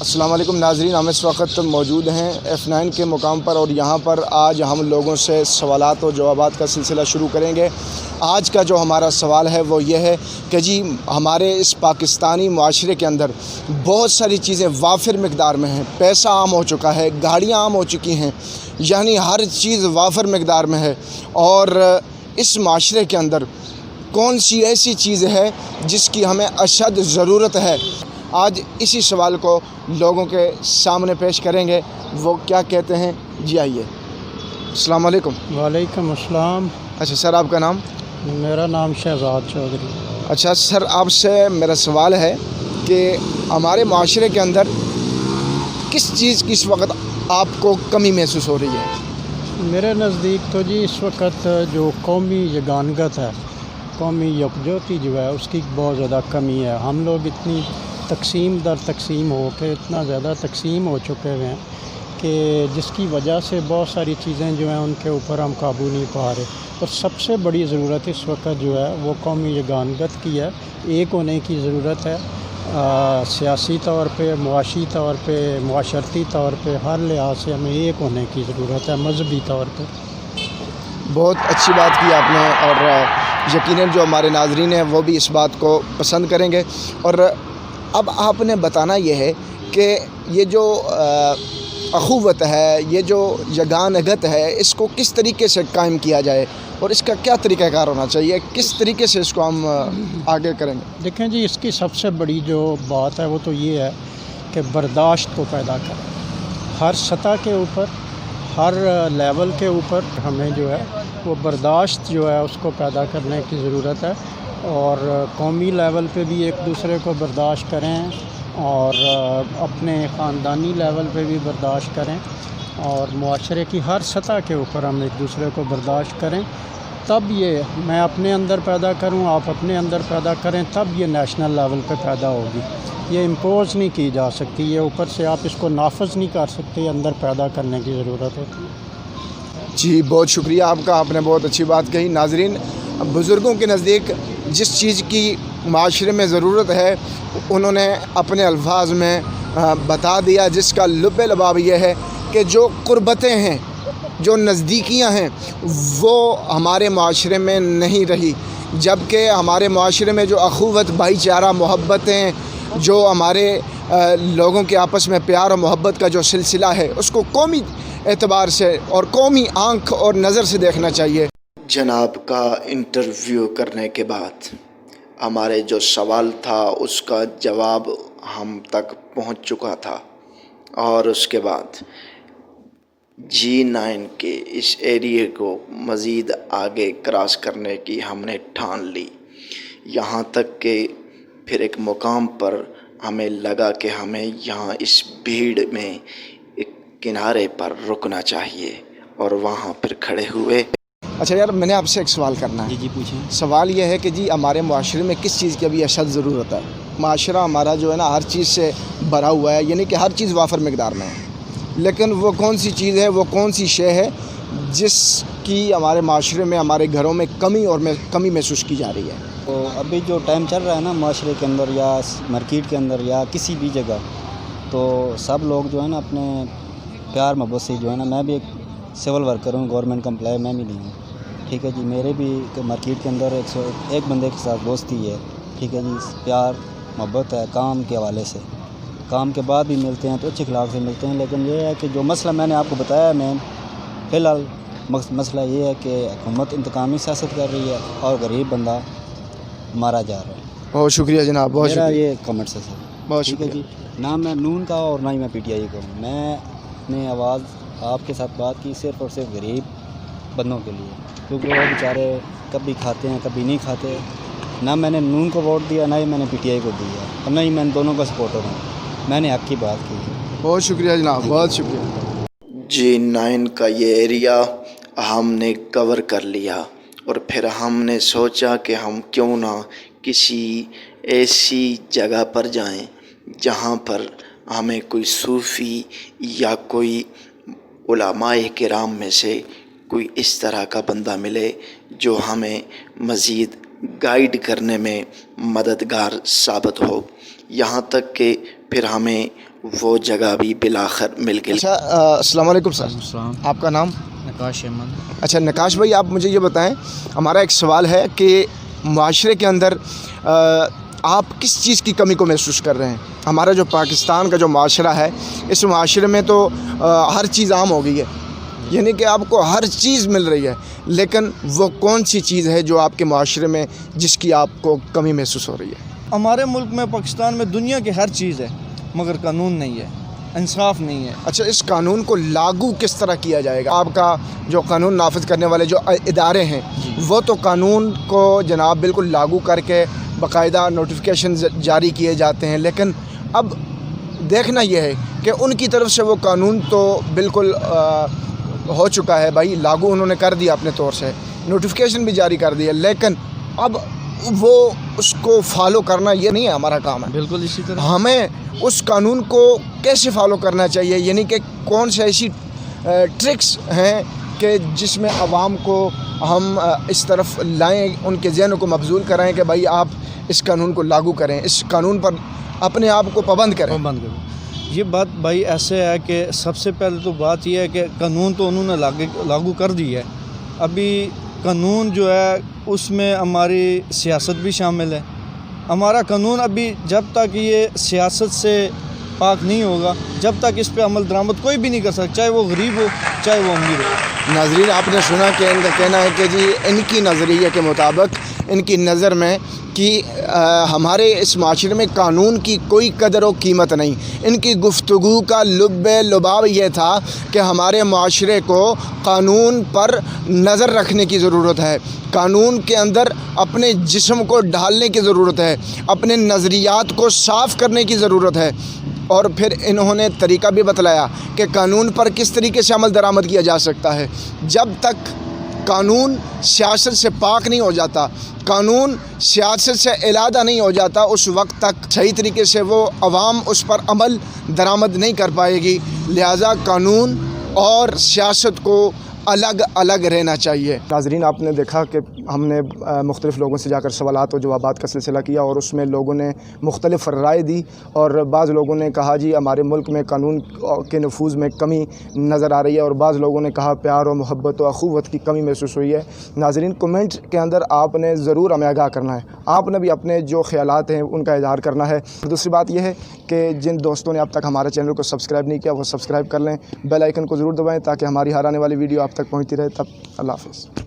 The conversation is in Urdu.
السلام علیکم ناظرین، ہم اس وقت موجود ہیں F9 کے مقام پر اور یہاں پر آج ہم لوگوں سے سوالات و جوابات کا سلسلہ شروع کریں گے۔ آج کا جو ہمارا سوال ہے وہ یہ ہے کہ جی ہمارے اس پاکستانی معاشرے کے اندر بہت ساری چیزیں وافر مقدار میں ہیں، پیسہ عام ہو چکا ہے، گاڑیاں عام ہو چکی ہیں، یعنی ہر چیز وافر مقدار میں ہے، اور اس معاشرے کے اندر کون سی ایسی چیز ہے جس کی ہمیں اشد ضرورت ہے؟ آج اسی سوال کو لوگوں کے سامنے پیش کریں گے، وہ کیا کہتے ہیں۔ جی آئیے۔ السلام علیکم۔ وعلیکم السلام۔ اچھا سر، آپ کا نام؟ میرا نام شہزاد چودھری۔ اچھا سر، آپ سے میرا سوال ہے کہ ہمارے معاشرے کے اندر کس چیز کی اس وقت آپ کو کمی محسوس ہو رہی ہے؟ میرے نزدیک تو جی اس وقت جو قومی یگانگت ہے، قومی یکجہتی جو ہے، اس کی بہت زیادہ کمی ہے۔ ہم لوگ اتنی تقسیم در تقسیم ہو کے اتنا زیادہ تقسیم ہو چکے ہوئے ہیں کہ جس کی وجہ سے بہت ساری چیزیں جو ہیں ان کے اوپر ہم قابو نہیں پا رہے، اور سب سے بڑی ضرورت اس وقت جو ہے وہ قومی یگانگت کی ہے، ایک ہونے کی ضرورت ہے۔ سیاسی طور پہ، معاشی طور پہ، معاشرتی طور پہ، ہر لحاظ سے ہمیں ایک ہونے کی ضرورت ہے، مذہبی طور پہ۔ بہت اچھی بات کی آپ نے، اور یقیناً جو ہمارے ناظرین ہیں وہ بھی اس بات کو پسند کریں گے۔ اور اب آپ نے بتانا یہ ہے کہ یہ جو اخوت ہے، یہ جو یگانگت ہے، اس کو کس طریقے سے قائم کیا جائے اور اس کا کیا طریقہ کار ہونا چاہیے، کس طریقے سے اس کو ہم آگے کریں گے؟ دیکھیں جی، اس کی سب سے بڑی جو بات ہے وہ تو یہ ہے کہ برداشت کو پیدا کریں۔ ہر سطح کے اوپر، ہر لیول کے اوپر ہمیں جو ہے وہ برداشت جو ہے اس کو پیدا کرنے کی ضرورت ہے، اور قومی لیول پہ بھی ایک دوسرے کو برداشت کریں، اور اپنے خاندانی لیول پہ بھی برداشت کریں، اور معاشرے کی ہر سطح کے اوپر ہم ایک دوسرے کو برداشت کریں۔ تب یہ میں اپنے اندر پیدا کروں، آپ اپنے اندر پیدا کریں، تب یہ نیشنل لیول پہ پیدا ہوگی۔ یہ امپوز نہیں کی جا سکتی، یہ اوپر سے آپ اس کو نافذ نہیں کر سکتے، اندر پیدا کرنے کی ضرورت ہوتی ہے۔ جی بہت شکریہ آپ کا، آپ نے بہت اچھی بات کہی۔ ناظرین، بزرگوں کے نزدیک جس چیز کی معاشرے میں ضرورت ہے انہوں نے اپنے الفاظ میں بتا دیا، جس کا لب لباب یہ ہے کہ جو قربتیں ہیں، جو نزدیکیاں ہیں، وہ ہمارے معاشرے میں نہیں رہی، جبکہ ہمارے معاشرے میں جو اخوت، بھائی چارہ، محبتیں، جو ہمارے لوگوں کے آپس میں پیار و محبت کا جو سلسلہ ہے، اس کو قومی اعتبار سے اور قومی آنکھ اور نظر سے دیکھنا چاہیے۔ جناب کا انٹرویو کرنے کے بعد ہمارے جو سوال تھا اس کا جواب ہم تک پہنچ چکا تھا، اور اس کے بعد G9 کے اس ایریے کو مزید آگے کراس کرنے کی ہم نے ٹھان لی، یہاں تک کہ پھر ایک مقام پر ہمیں لگا کہ ہمیں یہاں اس بھیڑ میں ایک کنارے پر رکنا چاہیے، اور وہاں پھر کھڑے ہوئے۔ اچھا یار، میں نے آپ سے ایک سوال کرنا ہے۔ جی پوچھیں۔ سوال یہ ہے کہ جی ہمارے معاشرے میں کس چیز کی ابھی اشد ضرورت ہے؟ معاشرہ ہمارا جو ہے نا ہر چیز سے بھرا ہوا ہے، یعنی کہ ہر چیز وافر مقدار میں ہے، لیکن وہ کون سی چیز ہے، وہ کون سی شے ہے جس کی ہمارے معاشرے میں، ہمارے گھروں میں کمی محسوس کی جا رہی ہے؟ تو ابھی جو ٹائم چل رہا ہے نا معاشرے کے اندر یا مارکیٹ کے اندر یا کسی بھی جگہ، تو سب لوگ جو ہے نا اپنے پیار محبت سے جو ہے نا، میں بھی ایک سول ورکر ہوں، گورنمنٹ کا امپلائی میں بھی نہیں ہوں، ٹھیک ہے جی، میرے بھی مارکیٹ کے اندر ایک بندے کے ساتھ دوستی ہے، ٹھیک ہے جی، پیار محبت ہے کام کے حوالے سے، کام کے بعد بھی ملتے ہیں تو اچھے اخلاق سے ملتے ہیں۔ لیکن یہ ہے کہ جو مسئلہ میں نے آپ کو بتایا ہے مین، فی الحال مسئلہ یہ ہے کہ حکومت انتقامی سیاست کر رہی ہے اور غریب بندہ مارا جا رہا ہے۔ بہت شکریہ جناب، بہت میرا شکریہ، یہ کمنٹس ہے سر۔ بہت ٹھیک ہے شکریہ۔ جی، نہ میں نون کا اور نہ ہی میں پی ٹی آئی کا ہوں، میں اپنی آواز آپ کے ساتھ بات کی صرف اور صرف غریب بندوں کے لیے، کیونکہ وہ بیچارے کبھی کھاتے ہیں کبھی نہیں کھاتے۔ نہ میں نے نون کو ووٹ دیا، نہ ہی میں نے پی ٹی آئی کو دیا، اور نہ ہی میں دونوں کا سپورٹر ہوں، میں نے حق کی بات کی۔ بہت شکریہ جناب، بہت شکریہ۔ G9 کا یہ ایریا ہم نے کور کر لیا، اور پھر ہم نے سوچا کہ ہم کیوں نہ کسی ایسی جگہ پر جائیں جہاں پر ہمیں کوئی صوفی یا کوئی علماء کرام میں سے کوئی اس طرح کا بندہ ملے جو ہمیں مزید گائیڈ کرنے میں مددگار ثابت ہو، یہاں تک کہ پھر ہمیں وہ جگہ بھی بالآخر مل گئی۔ اچھا السلام علیکم سر، آپ کا نام؟ نقاش احمد۔ اچھا نقاش بھائی، آپ مجھے یہ بتائیں، ہمارا ایک سوال ہے کہ معاشرے کے اندر آپ کس چیز کی کمی کو محسوس کر رہے ہیں؟ ہمارا جو پاکستان کا جو معاشرہ ہے، اس معاشرے میں تو ہر چیز عام ہو گئی ہے، یعنی کہ آپ کو ہر چیز مل رہی ہے، لیکن وہ کون سی چیز ہے جو آپ کے معاشرے میں جس کی آپ کو کمی محسوس ہو رہی ہے؟ ہمارے ملک میں، پاکستان میں دنیا کی ہر چیز ہے مگر قانون نہیں ہے، انصاف نہیں ہے۔ اچھا، اس قانون کو لاگو کس طرح کیا جائے گا؟ آپ کا جو قانون نافذ کرنے والے جو ادارے ہیں، وہ تو قانون کو جناب بالکل لاگو کر کے باقاعدہ نوٹیفیکیشن جاری کیے جاتے ہیں، لیکن اب دیکھنا یہ ہے کہ ان کی طرف سے وہ قانون تو بالکل ہو چکا ہے بھائی، لاگو انہوں نے کر دیا اپنے طور سے، نوٹیفیکیشن بھی جاری کر دیا، لیکن اب وہ اس کو فالو کرنا یہ نہیں ہے ہمارا کام ہے۔ بالکل اسی طرح ہمیں اس قانون کو کیسے فالو کرنا چاہیے، یعنی کہ کون سے ایسی ٹرکس ہیں کہ جس میں عوام کو ہم اس طرف لائیں، ان کے ذہنوں کو مبذول کرائیں کہ بھائی آپ اس قانون کو لاگو کریں، اس قانون پر اپنے آپ کو پابند کریں۔ یہ بات بھائی ایسے ہے کہ سب سے پہلے تو بات یہ ہے کہ قانون تو انہوں نے لاگو کر دی ہے، ابھی قانون جو ہے اس میں ہماری سیاست بھی شامل ہے۔ ہمارا قانون ابھی جب تک یہ سیاست سے پاک نہیں ہوگا، جب تک اس پہ عمل درآمد کوئی بھی نہیں کر سکتا، چاہے وہ غریب ہو چاہے وہ امیر ہو۔ ناظرین، آپ نے سنا کہ ان کا کہنا ہے کہ جی ان کی نظریے کے مطابق، ان کی نظر میں کہ ہمارے اس معاشرے میں قانون کی کوئی قدر و قیمت نہیں۔ ان کی گفتگو کا لب لباب یہ تھا کہ ہمارے معاشرے کو قانون پر نظر رکھنے کی ضرورت ہے، قانون کے اندر اپنے جسم کو ڈھالنے کی ضرورت ہے، اپنے نظریات کو صاف کرنے کی ضرورت ہے، اور پھر انہوں نے طریقہ بھی بتلایا کہ قانون پر کس طریقے سے عمل درآمد کیا جا سکتا ہے۔ جب تک قانون سیاست سے پاک نہیں ہو جاتا، قانون سیاست سے علیحدہ نہیں ہو جاتا، اس وقت تک صحیح طریقے سے وہ عوام اس پر عمل درآمد نہیں کر پائے گی۔ لہٰذا قانون اور سیاست کو الگ الگ رہنا چاہیے۔ ناظرین، آپ نے دیکھا کہ ہم نے مختلف لوگوں سے جا کر سوالات و جوابات کا سلسلہ کیا، اور اس میں لوگوں نے مختلف رائے دی، اور بعض لوگوں نے کہا جی ہمارے ملک میں قانون کے نفوذ میں کمی نظر آ رہی ہے، اور بعض لوگوں نے کہا پیار و محبت و اخوت کی کمی محسوس ہوئی ہے۔ ناظرین، کمنٹ کے اندر آپ نے ضرور ہمیں آگاہ کرنا ہے، آپ نے بھی اپنے جو خیالات ہیں ان کا اظہار کرنا ہے۔ دوسری بات یہ ہے کہ جن دوستوں نے اب تک ہمارے چینل کو سبسکرائب نہیں کیا وہ سبسکرائب کر لیں، بیل آئیکن کو ضرور دبائیں تاکہ ہماری ہر آنے والی ویڈیو آپ تک پہنچتی رہے۔ تب اللہ حافظ۔